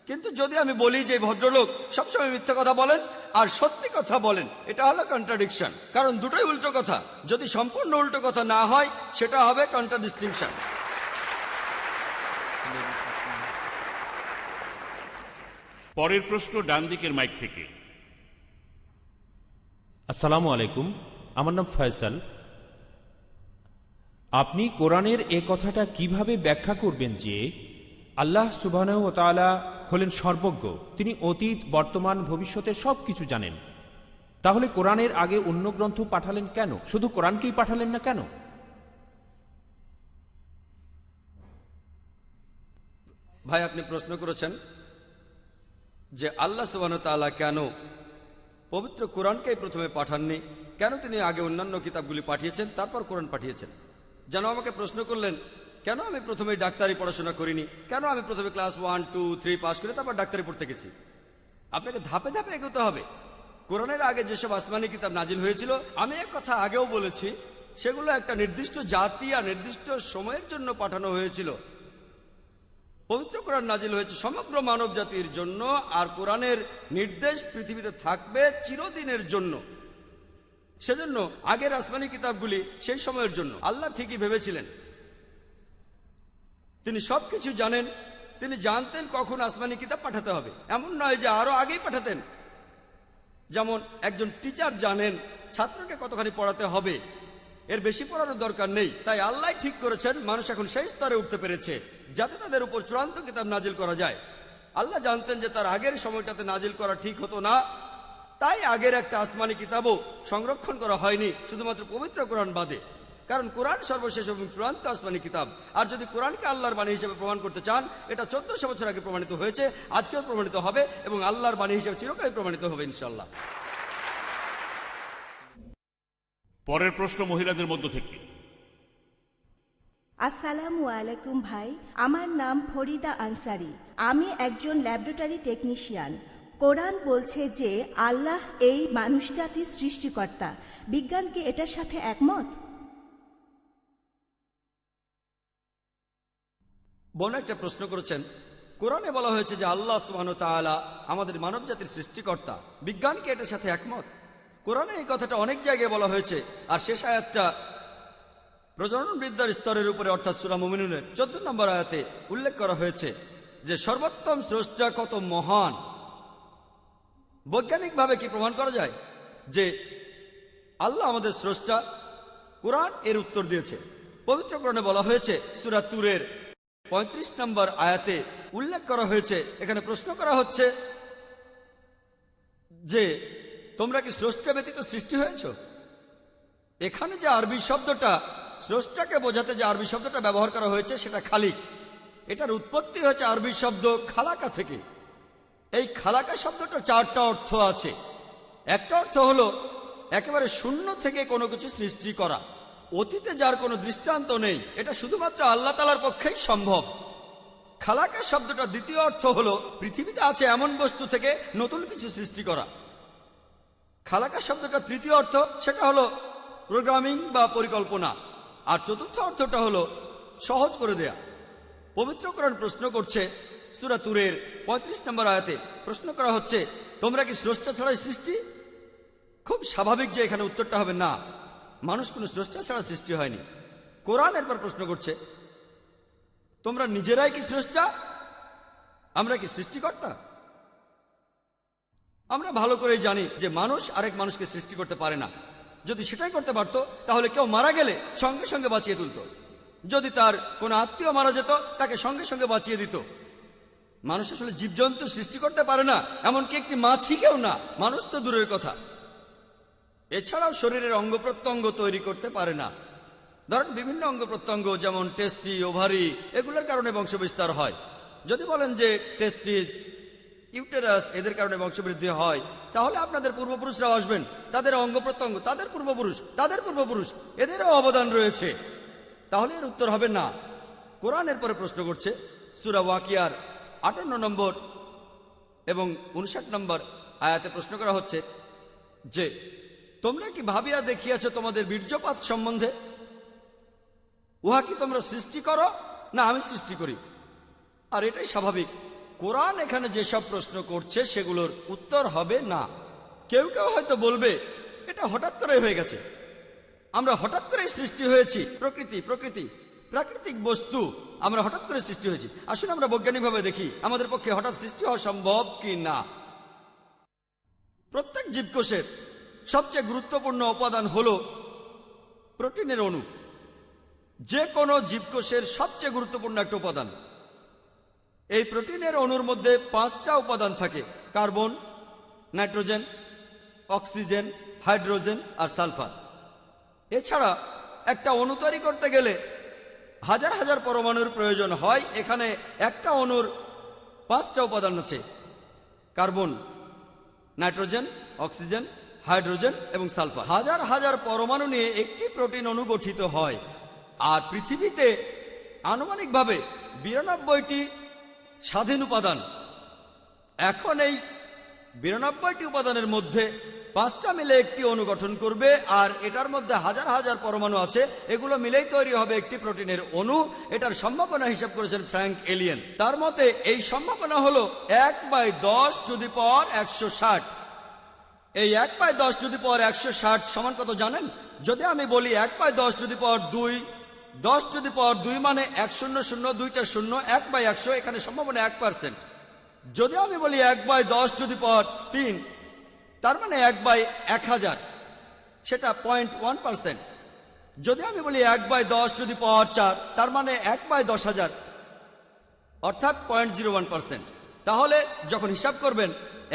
Speaker 2: কিন্তু যদি আমি বলি যে এই ভদ্রলোক সবসময় মিথ্যা কথা বলেন আর সত্যি কথা বলেন, এটা হলো কন্ট্রাডিকশন। কারণ দুটোই উল্টো কথা। যদি সম্পূর্ণ উল্টো কথা না হয় সেটা হবে কন্ট্রাডিস্টিংশন।
Speaker 4: পরের প্রশ্ন ডান দিকের মাইক থেকে।
Speaker 3: আসসালামু আলাইকুম, আমার নাম ফয়সাল। আপনি কোরআনের এ কথাটা কিভাবে ব্যাখ্যা করবেন যে আল্লাহ সুবহানাহু ওয়া তাআলা হলেন সর্বজ্ঞ, তিনি অতীত, বর্তমান, ভবিষ্যতের সব কিছু জানেন? তাহলে কোরআনের আগে অন্য গ্রন্থ পাঠালেন কেন? শুধু কোরআনকেই পাঠালেন না কেন?
Speaker 2: ভাই, আপনি প্রশ্ন করেছেন যে আল্লাহ সুবহানাহু ওয়া তাআলা কেন পবিত্র কোরআনকেই প্রথমে পাঠাননি, কেন তিনি আগে অন্যান্য কিতাবগুলি পাঠিয়েছেন তারপর কোরআন পাঠিয়েছেন। যেন আমাকে প্রশ্ন করলেন কেন আমি প্রথমে ডাক্তারি পড়াশোনা করিনি, কেন আমি প্রথমে ক্লাস 1, 2, 3 পাস করে তারপর ডাক্তারি পড়তে গেছি। আপনাকে ধাপে ধাপে এগোতে হবে। কোরআনের আগে যেসব আসমানি কিতাব নাজিল হয়েছিল, আমি এক কথা আগেও বলেছি, সেগুলো একটা নির্দিষ্ট জাতি আর নির্দিষ্ট সময়ের জন্য পাঠানো হয়েছিল। পবিত্র কোরআন নাজিল হয়েছে সমগ্র মানব জাতির জন্য, আর কোরআনের নির্দেশ পৃথিবীতে থাকবে চিরদিনের জন্য। সেজন্য আগের আসমানি কিতাবগুলি সেই সময়ের জন্য। আল্লাহ ঠিকই ভেবেছিলেন, তিনি সবকিছু জানেন, তিনি জানতেন কখন আসমানি কিতাব পাঠাতে হবে। এমন নয় যে আরো আগেই পাঠাতেন। যেমন একজন টিচার জানেন ছাত্রকে কতখানি পড়াতে হবে, এর বেশি পড়ানোর দরকার নেই। তাই আল্লাহ ঠিক করেছেন মানুষ এখন সেই স্তরে উঠতে পেরেছে যাতে তাদের উপর চূড়ান্ত কিতাব নাজিল করা যায়। আল্লাহ জানতেন যে তার আগের সময়টাতে নাজিল করা ঠিক হতো না, তাই আগের একটা আসমানি কিতাবও সংরক্ষণ করা হয়নি, শুধুমাত্র পবিত্র কোরআন বাদে। কারণ কোরআন সর্বশেষ এবং চূড়ান্ত আসমানি কিতাব। আর যদি কোরআনকে আল্লাহর বাণী হিসেবে প্রমাণ করতে চান, এটা 1400 বছর আগে প্রমাণিত হয়েছে, আজকেও প্রমাণিত হবে এবং আল্লাহর বাণী হিসেবে চিরকালই প্রমাণিত হবে ইনশাআল্লাহ।
Speaker 4: পরের প্রশ্ন মহিলাদের মধ্য থেকে।
Speaker 5: আসসালামু আলাইকুম ভাই, আমার নাম ফরিদা আনসারি। আমি একজন ল্যাবরেটরি টেকনিশিয়ান। কোরআন বলছে যে আল্লাহ এই মানুষ জাতির সৃষ্টিকর্তা। বিজ্ঞান কি এটার সাথে একমত?
Speaker 2: বোন একটা প্রশ্ন করেছেন, কোরআনে বলা হয়েছে যে আল্লাহ সুবহানাহু ওয়া তাআলা আমাদের মানব জাতির সৃষ্টিকর্তা। বিজ্ঞান কি এটার সাথে একমত? কোরআনে এই কথাটা অনেক জায়গায় বলা হয়েছে, আর শেষ আয়াতটা প্রজনন বিদ্যার স্তরের উপরে, অর্থাৎ সূরা মুমিনুনের 14 নম্বর আয়াতে উল্লেখ করা হয়েছে যে সর্বোত্তম স্রষ্টা কত মহান। বৈজ্ঞানিকভাবে কি প্রমাণ করা যায়? যে আল্লাহ আমাদের স্রষ্টা, কোরআন এর উত্তর দিয়েছে। পবিত্র কোরআনে বলা হয়েছে, সূরা তুরের 35 নম্বর আয়াতে উল্লেখ করা হয়েছে, এখানে প্রশ্ন করা হচ্ছে যে তোমরা কি স্রষ্টা ব্যতীত সৃষ্টি হয়েছ? এখানে যে আরবি শব্দটা, স্রষ্টাকে বোঝাতে যে আরবি শব্দটা ব্যবহার করা হয়েছে সেটা খালিক। এটার উৎপত্তি হয়েছে আরবি শব্দ খালাকা থেকে। এই খালাকা শব্দটার 4টা অর্থ আছে। একটা অর্থ হলো একেবারে শূন্য থেকে কোনো কিছু সৃষ্টি করা, অতীতে যার কোনো দৃষ্টান্ত নেই, এটা শুধুমাত্র আল্লাহ তাআলার পক্ষেই সম্ভব। খালাকা শব্দটার দ্বিতীয় অর্থ হলো পৃথিবীতে আছে এমন বস্তু থেকে নতুন কিছু সৃষ্টি করা। খালাকা শব্দটার তৃতীয় অর্থ সেটা হলো প্রোগ্রামিং বা পরিকল্পনা। আর চতুর্থ অর্থটা হলো সহজ করে দেয়া। পবিত্র কোরআন প্রশ্ন করছে, সূরা তুরের 35 নম্বর আয়াতে প্রশ্ন করা হচ্ছে, তোমরা কি স্রষ্টা ছাড়াই সৃষ্টি? খুব স্বাভাবিক যে এখানে উত্তরটা হবে না, মানুষ কোনো স্রষ্টা ছাড়া সৃষ্টি হয়নি। কোরআন এরপর প্রশ্ন করছে, তোমরা নিজেরাই কি স্রষ্টা? আমরা কি সৃষ্টিকর্তা? আমরা ভালো করেই জানি যে মানুষ আরেক মানুষকে সৃষ্টি করতে পারে না। যদি সেটাই করতে পারত তাহলে কেউ মারা গেলে সঙ্গে সঙ্গে বাঁচিয়ে তুলত, যদি তার কোনো আত্মীয় মারা যেত তাকে সঙ্গে সঙ্গে বাঁচিয়ে দিত। মানুষ আসলে জীবজন্তু সৃষ্টি করতে পারে না, এমনকি একটি মাছিকেও না, মানুষ তো দূরের কথা। এছাড়াও শরীরের অঙ্গ প্রত্যঙ্গ তৈরি করতে পারে না। ধরেন বিভিন্ন অঙ্গ প্রত্যঙ্গ যেমন টেস্টি, ওভারি, এগুলোর কারণে বংশবিস্তার হয়। যদি বলেন যে টেস্টিস, ইউটেরাস এদের কারণে বংশবৃদ্ধি হয়, তাহলে আপনাদের পূর্বপুরুষরাও আসবেন, তাদের অঙ্গ প্রত্যঙ্গ, তাদের পূর্বপুরুষ এদেরও অবদান রয়েছে। তাহলে এর উত্তর হবে না। কোরআনের পরে প্রশ্ন করছে, সূরা ওয়াকিয়ার 58 নম্বর এবং 59 নম্বর আয়াতে প্রশ্ন করা হচ্ছে যে তোমরা কি ভাবিয়া দেখিয়াছ তোমাদের বীর্যপাত সম্বন্ধে? উহা কি তোমরা সৃষ্টি করো না আমি সৃষ্টি করি? আর এটাই স্বাভাবিক। কোরআন এখানে যেসব প্রশ্ন করছে সেগুলোর উত্তর হবে না। কেউ কেউ হয়তো বলবে এটা হঠাৎ করে হয়ে গেছে, আমরা হঠাৎ করে সৃষ্টি হয়েছি, প্রাকৃতিক বস্তু আমরা হঠাৎ করে সৃষ্টি হয়েছি। আসলে আমরা বৈজ্ঞানিকভাবে দেখি আমাদের পক্ষে হঠাৎ সৃষ্টি হওয়া সম্ভব কি না। প্রত্যেক জীবকোষের সবচেয়ে গুরুত্বপূর্ণ উপাদান হলো প্রোটিনের অণু। যে কোনো জীবকোষের সবচেয়ে গুরুত্বপূর্ণ একটা উপাদান। এই প্রোটিনের অণুর মধ্যে 5টা উপাদান থাকে: কার্বন, নাইট্রোজেন, অক্সিজেন, হাইড্রোজেন আর সালফার। এছাড়া একটা অণু তৈরি করতে গেলে হাজার হাজার পরমাণুর প্রয়োজন হয়। এখানে একটা অণুর 5টা উপাদান আছে: কার্বন, নাইট্রোজেন, অক্সিজেন, হাইড্রোজেন এবং সালফার। হাজার হাজার পরমাণু নিয়ে একটি প্রোটিন অণু গঠিত হয়। আর পৃথিবীতে আনুমানিকভাবে 92টি স্বাধীন উপাদান। এখন এই 92টি উপাদানের মধ্যে 5টা মিলে একটি অণু গঠন করবে, আর এটার মধ্যে হাজার হাজার পরমাণু আছে, এগুলো মিলেই তৈরি হবে একটি প্রোটিনের অণু। এটার সম্ভাবনা হিসাব করেছেন ফ্র্যাঙ্ক এলিয়েন। তার মতে এই সম্ভাবনা হলো 1/10⁻160। এই 1/10⁻160 সমান কত জানেন? যদি আমি বলি 1/10⁻2, 10⁻2 মানে 100, 2টা 0, 1/100, এখানে সম্ভাবনা 1%। যদি আমি বলি 1/10⁻3, তার মানে 1/1000, সেটা 0.1%। যদি আমি বলি 1/10⁻4, তার মানে 1/10,000, অর্থাৎ 0.01%। তাহলে যখন হিসাব করবেন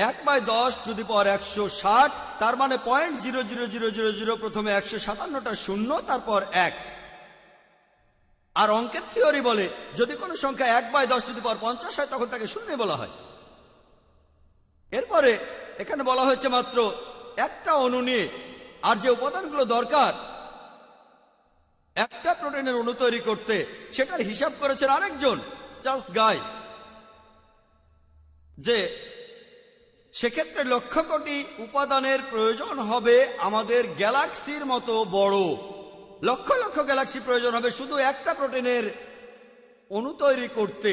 Speaker 2: 1/10⁻160, তার মানে 0.00000, প্রথমে 157টা 0, তারপর 1। আর অঙ্কের থিওরি বলে যদি কোনো সংখ্যা 1/10⁻50 হয় তখন তাকে শূন্য বলা হয়। এরপরে এখানে বলা হয়েছে মাত্র একটা অণু নিয়ে, আর যে উপাদানগুলো দরকার একটা প্রোটিনের অণু তৈরি করতে, সেটার হিসাব করেছেন আরেকজন, চার্লস গাই, যে সেক্ষেত্রে লক্ষ কোটি উপাদানের প্রয়োজন হবে আমাদের গ্যালাক্সির মতো বড়। লক্ষ লক্ষ গ্যালাক্সি প্রয়োজন হবে শুধু একটা প্রোটিনের অণু তৈরি করতে।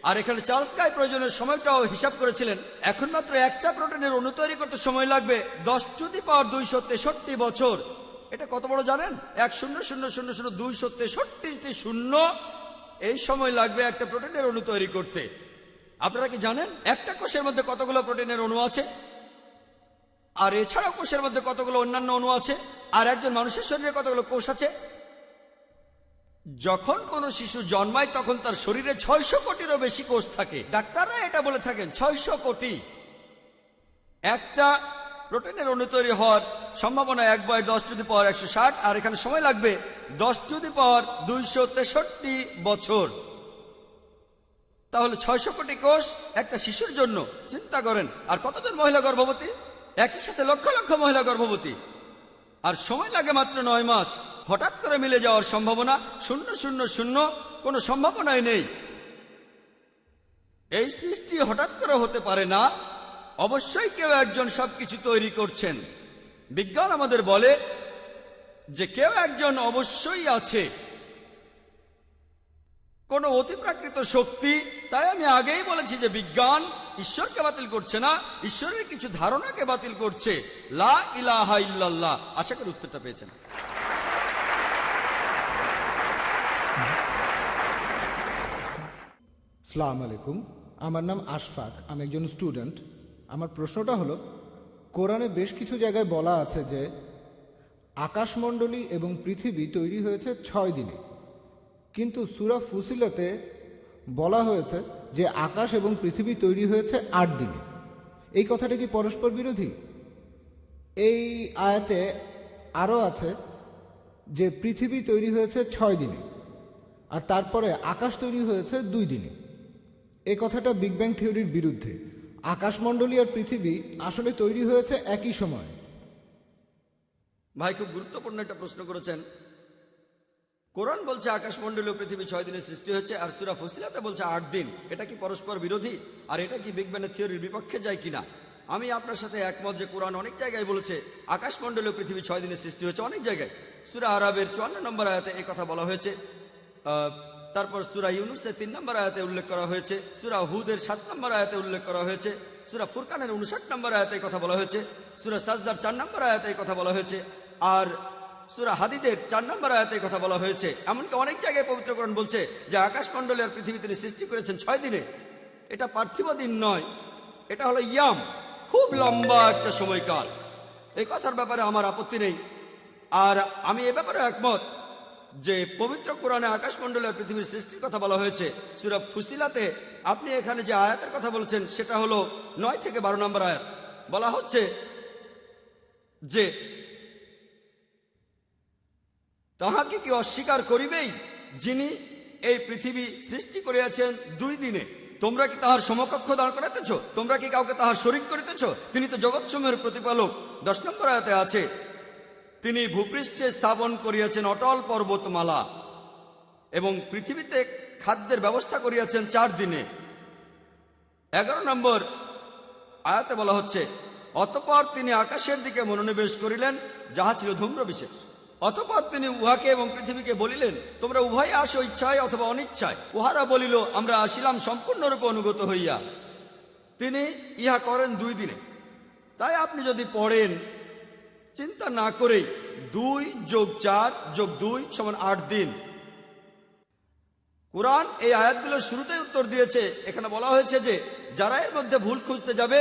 Speaker 2: আর এখানে চার্লস গাই প্রয়োজনের সময়টাও হিসাব করেছিলেন। এখন মাত্র একটা প্রোটিনের অণু তৈরি করতে সময় লাগবে 10⁻263 বছর। এটা কত বড় জানেন? 100,000,000,263টি 0 এই সময় লাগবে একটা প্রোটিনের অণু তৈরি করতে। আপনারা কি জানেন একটা কোষের মধ্যে কতগুলো প্রোটিনের অণু আছে? আর এছাড়াও কোষের মধ্যে কতগুলো অন্যান্য অণু আছে, আর একজন মানুষের শরীরে কতগুলো কোষ আছে। যখন কোনো শিশু জন্মায় তখন তার শরীরে 600 কোটিরও বেশি কোষ থাকে। ডাক্তাররা এটা বলে থাকেন 600 কোটি। একটা প্রোটিনের অণু তৈরি হওয়ার সম্ভাবনা 1/10⁻160, আর এখানে সময় লাগবে 10⁻263 বছর। তাহলে 600 কোটি কোষ একটা শিশুর জন্য, চিন্তা করেন। আর কতজন মহিলা গর্ভবতী? একই সাথে লক্ষ লক্ষ মহিলা গর্ভবতী, আর সময় লাগে মাত্র 9 মাস। হঠাৎ করে মিলে যাওয়ার সম্ভাবনা 000, কোনো সম্ভাবনাই নেই। এই সৃষ্টি হঠাৎ করে হতে পারে না, অবশ্যই কেউ একজন সবকিছু তৈরি করছেন। বিজ্ঞান আমাদের বলে যে কেউ একজন অবশ্যই আছে, কোন অতিপ্রাকৃত শক্তি। তাই আমি আগেই বলেছি যে বিজ্ঞান ঈশ্বরকে বাতিল করছে না, ঈশ্বরের কিছু ধারণাকে বাতিল করছে। লা ইলাহা ইল্লাল্লাহ। আশা করি উত্তরটা পেয়েছেন।
Speaker 6: আসসালামু আলাইকুম, আমার নাম আশফাক, আমি একজন স্টুডেন্ট। আমার প্রশ্নটা হলো, কোরআনে বেশ কিছু জায়গায় বলা আছে যে আকাশমণ্ডলী এবং পৃথিবী তৈরি হয়েছে 6 দিনে, কিন্তু সূরা ফুসিলাতে বলা হয়েছে যে আকাশ এবং পৃথিবী তৈরি হয়েছে 8 দিনে। এই কথাটা কি পরস্পর বিরোধী? এই আয়াতে আরও আছে যে পৃথিবী তৈরি হয়েছে 6 দিনে, আর তারপরে আকাশ তৈরি হয়েছে 2 দিনে। এই কথাটা বিগ ব্যাং থিওরির বিরুদ্ধে। আকাশমণ্ডলী আর পৃথিবী আসলে তৈরি হয়েছে একই সময়।
Speaker 2: ভাই খুব গুরুত্বপূর্ণ একটা প্রশ্ন করেছেন। কোরআন বলছে আকাশমণ্ডলী ও পৃথিবী 6 দিনে সৃষ্টি হয়েছে, আর সূরা ফুসিলাতে বলছে 8 দিন। এটা কি পরস্পর বিরোধী? আর এটা কি বিগ ব্যাং থিওরির বিপক্ষে যায় কিনা? আমি আপনার সাথে একমত যে কোরআন অনেক জায়গায় বলেছে আকাশমণ্ডলী ও পৃথিবী 6 দিনে সৃষ্টি হয়েছে। অনেক জায়গায় সূরা আরাবের 54 নম্বর আয়াতে এই কথা বলা হয়েছে। তারপর সূরা ইউনুসের 3 নম্বর আয়াতে উল্লেখ করা হয়েছে, সূরা হুদের 7 নম্বর আয়াতে উল্লেখ করা হয়েছে, সূরা ফুরকানের 59 নম্বর আয়াতে কথা বলা হয়েছে, সূরা সাজদার 4 নম্বর আয়াতে কথা বলা হয়েছে, আর সূরা হাদিদের 4 নম্বর আয়াতে কথা বলা হয়েছে। এমনকি অনেক জায়গায় পবিত্র কোরআন বলছে যে আকাশমণ্ডলী আর পৃথিবী তিনি সৃষ্টি করেছেন 6 দিনে। এটা পার্থিব দিন নয়, এটা হলো ইয়াম, খুব লম্বা একটা সময়কাল। এই কথার ব্যাপারে আমার আপত্তি নেই। আর আমি এ ব্যাপারে একমত যে পবিত্র কোরআনে আকাশমণ্ডলী আর পৃথিবীর সৃষ্টির কথা বলা হয়েছে। সূরা ফুসিলাতে আপনি এখানে যে আয়াতের কথা বলছেন সেটা হলো 9 থেকে 12 নম্বর আয়াত। বলা হচ্ছে যে তাহাকে কি অস্বীকার করিবেই যিনি এই পৃথিবী সৃষ্টি করিয়াছেন 2 দিনে? তোমরা কি তাহার সমকক্ষ দাঁড় করাইতেছ? তোমরা কি কাউকে তাহার শরীক করিতেছ? তিনি তো জগৎসমূহের প্রতিপালক। 10 নম্বর আয়াতে আছে তিনি ভূপৃষ্ঠে স্থাপন করিয়াছেন অটল পর্বতমালা এবং পৃথিবীতে খাদ্যের ব্যবস্থা করিয়াছেন 4 দিনে। 11 নম্বর আয়াতে বলা হচ্ছে অতঃপর তিনি আকাশের দিকে মনোনিবেশ করিলেন, যাহা ছিল ধূম্র বিশেষ। অতঃপর তিনি উহাকে এবং পৃথিবীকে বলিলেন, তোমরা উভয়ে আসো ইচ্ছায় অথবা অনিচ্ছায়। উহারা বলিল, আমরা আসিলাম সম্পূর্ণরূপে অনুগত হইয়া। তিনি ইহা করেন 2 দিনে। তাই আপনি যদি পড়েন চিন্তা না করেই 2 + 4 + 2 = 8 দিন। কোরআন এই আয়াতগুলোর শুরুতেই উত্তর দিয়েছে। এখানে বলা হয়েছে যে যারা এর মধ্যে ভুল খুঁজতে যাবে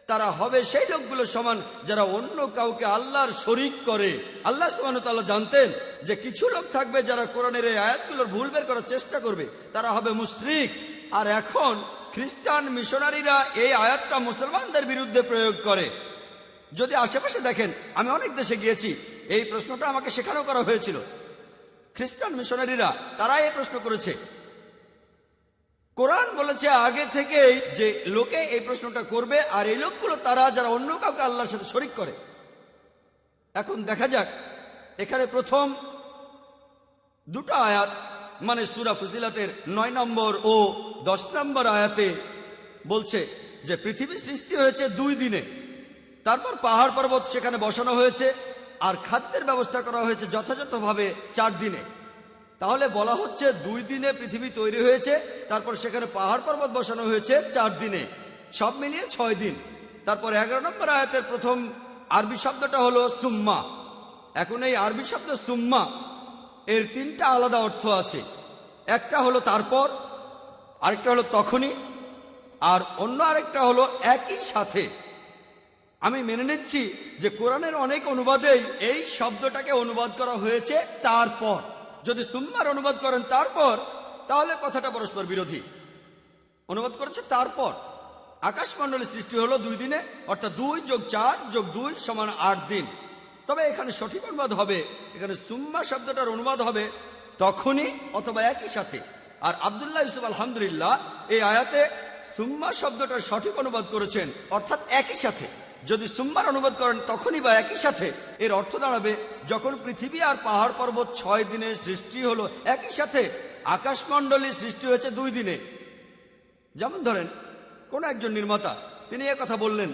Speaker 2: তারা হবে সেই লোকগুলো সমান যারা অন্য কাউকে আল্লাহর শরীক করে। আল্লাহ সুবহানাহু ওয়া তাআলা জানতেন যে কিছু লোক থাকবে যারা কোরআনের এই আয়াতগুলোর ভুল বের করার চেষ্টা করবে, তারা হবে মুশরিক। আর এখন খ্রিস্টান মিশনারিরা এই আয়াতটা মুসলমানদের বিরুদ্ধে প্রয়োগ করে। যদি আশেপাশে দেখেন, আমি অনেক দেশে গিয়েছি, এই প্রশ্নটা আমাকে শেখানো করা হয়েছিল। খ্রিস্টান মিশনারিরা তারা এই প্রশ্ন করেছে। কোরআন বলেছে আগে থেকেই যে লোকে এই প্রশ্নটা করবে, আর এই লোকগুলো তারা যারা অন্য কাউকে আল্লাহর সাথে শরীক করে। এখন দেখা যাক, এখানে প্রথম 2টা আয়াত মানে সূরা ফুসিলাতের 9 নম্বর ও 10 নম্বর আয়াতে বলছে যে পৃথিবী সৃষ্টি হয়েছে 2 দিনে। তারপর পাহাড় পর্বত সেখানে বসানো হয়েছে, আর খাদ্যের ব্যবস্থা করা হয়েছে যথাযথভাবে 4 দিনে। তাহলে বলা হচ্ছে 2 দিনে পৃথিবী তৈরি হয়েছে, তারপর সেখানে পাহাড় পর্বত বসানো হয়েছে 4 দিনে, সব মিলিয়ে 6 দিন। তারপর 11 নম্বর আয়াতের প্রথম আরবি শব্দটা হলো সুম্মা। এখন এই আরবি শব্দ সুম্মা এর 3টা আলাদা অর্থ আছে। একটা হলো তারপর, আরেকটা হলো তখনই, আর অন্য আরেকটা হলো একই সাথে। আমি মেনে নিচ্ছি যে কোরআনের অনেক অনুবাদেই এই শব্দটাকে অনুবাদ করা হয়েছে তারপর। যদি সুম্মার অনুবাদ করেন তারপর, তাহলে কথাটা পরস্পর বিরোধী। অনুবাদ করেছে তারপর। আকাশমণ্ডলী সৃষ্টি হলো 2 দিনে, অর্থাৎ 2 + 4 + 2 = 8 দিন। তবে এখানে সঠিক অনুবাদ হবে, এখানে সুম্মা শব্দটার অনুবাদ হবে তখনই অথবা একই সাথে। আর আব্দুল্লাহ ইউসুফ আলহামদুলিল্লাহ এই আয়াতে সুম্মা শব্দটার সঠিক অনুবাদ করেছেন, অর্থাৎ একই সাথে। যদি সুম্মার অনুবাদ করেন তখনই বা একই সাথে, এর অর্থ দাঁড়াবে যখন পৃথিবী আর পাহাড় পর্বত 6 দিনে সৃষ্টি হলো, একই সাথে আকাশমণ্ডলী সৃষ্টি হয়েছে 2 দিনে। যেমন ধরেন কোন একজন নির্মাতা, তিনি কথা বললেন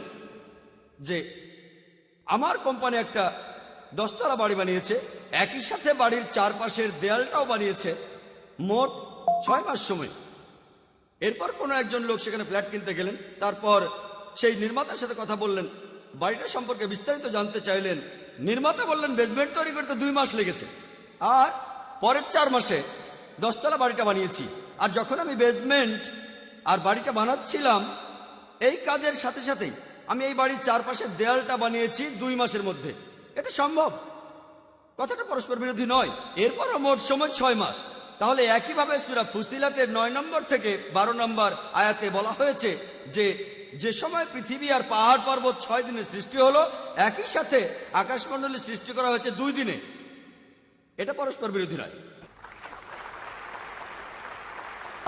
Speaker 2: যে আমার কোম্পানি একটা 10 তলা বাড়ি বানিয়েছে, একই সাথে বাড়ির চারপাশের দেয়ালটাও বানিয়েছে, মোট 6 মাস সময়। এরপর কোনো একজন লোক সেখানে ফ্ল্যাট কিনতে গেলেন, তারপর সেই নির্মাতার সাথে কথা বললেন, বাড়িটা সম্পর্কে বিস্তারিত জানতে চাইলেন। নির্মাতা বললেন বেসমেন্ট তৈরি করতে 2 মাস লেগেছে, আর পরের 4 মাসে 10 তলা বাড়িটা বানিয়েছি। আর যখন আমি বেসমেন্ট আর বাড়িটা বানাচ্ছিলাম, এই কাজের সাথে সাথেই আমি এই বাড়ির চারপাশের দেয়ালটা বানিয়েছি 2 মাসের মধ্যে। এটা সম্ভব, কথাটা পরস্পর বিরোধী নয়। এরপরও মোট সময় 6 মাস। তাহলে একইভাবে সূরা ফুসিলাতের 9 নম্বর থেকে 12 নম্বর আয়াতে বলা হয়েছে যে সময় পৃথিবী আর পাহাড় পর্বত 6 দিনে সৃষ্টি হলো, একই সাথে আকাশমণ্ডলী সৃষ্টি করা হয়েছে 2 দিনে। এটা পরস্পর বিরোধী নয়।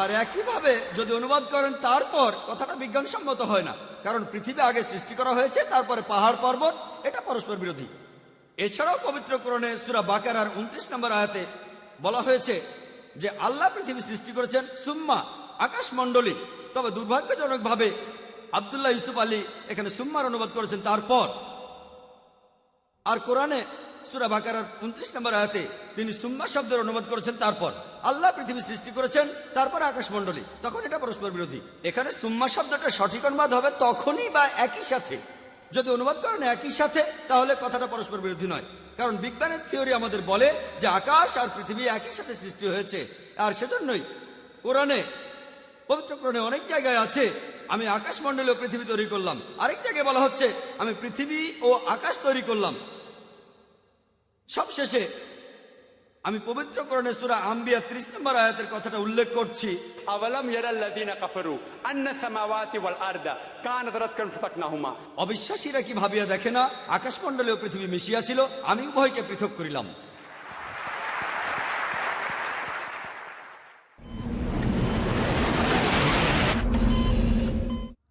Speaker 2: আর একইভাবে যদি অনুবাদ করেন তারপর, কথাটা বিজ্ঞানসম্মত হয় না, কারণ পৃথিবী আগে সৃষ্টি করা হয়েছে, তারপরে পাহাড় পর্বত, এটা পরস্পর বিরোধী। এছাড়াও পবিত্র কোরআনে সূরা বাকারার 29 নম্বর আয়াতে বলা হয়েছে যে আল্লাহ পৃথিবী সৃষ্টি করেছেন সুম্মা আকাশমণ্ডলী। তবে দুর্ভাগ্যজনকভাবে আব্দুল্লাহ ইউসুফ আলী এখানে সুম্মার অনুবাদ করেছেন তারপর। আর কোরআনে সূরা বাকারার 29 নম্বর আয়াতে তিনি সুম্মা শব্দের অনুবাদ করেছেন তারপর। আল্লাহ পৃথিবী সৃষ্টি করেছেন, তারপরে আকাশমণ্ডলী, তখন এটা পরস্পর বিরোধী। এখানে সুম্মা শব্দটা সঠিক অনুবাদ হবে তখনই বা একই সাথে। যদি অনুবাদ করেন একই সাথে, তাহলে কথাটা পরস্পর বিরোধী নয়, কারণ বিজ্ঞানের থিওরি আমাদের বলে যে আকাশ আর পৃথিবী একই সাথে সৃষ্টি হয়েছে। আর সেজন্যই কোরআনে, পবিত্র কোরআনে অনেক জায়গায় আছে আমি আকাশমণ্ডলী ও পৃথিবী তৈরি করলাম, আরেক জায়গায় বলা হচ্ছে আমি পৃথিবী ও আকাশ তৈরি করলাম। সবশেষে আমি পবিত্র কোরআনে সূরা আম্বিয়া 30 নম্বর আয়াতের কথাটা উল্লেখ করছি।
Speaker 7: আওয়ালাম ইয়ারাল্লাযীনা কাফারু আন্না সামাওয়াতি ওয়াল আরদা কানাত রাতকান ফাতাকনাহুমা।
Speaker 2: অবিশ্বাসীরা কি ভাবিয়া দেখে না আকাশমণ্ডলী ও পৃথিবী মিশিয়া ছিল, আমি উভয়কে পৃথক করিলাম।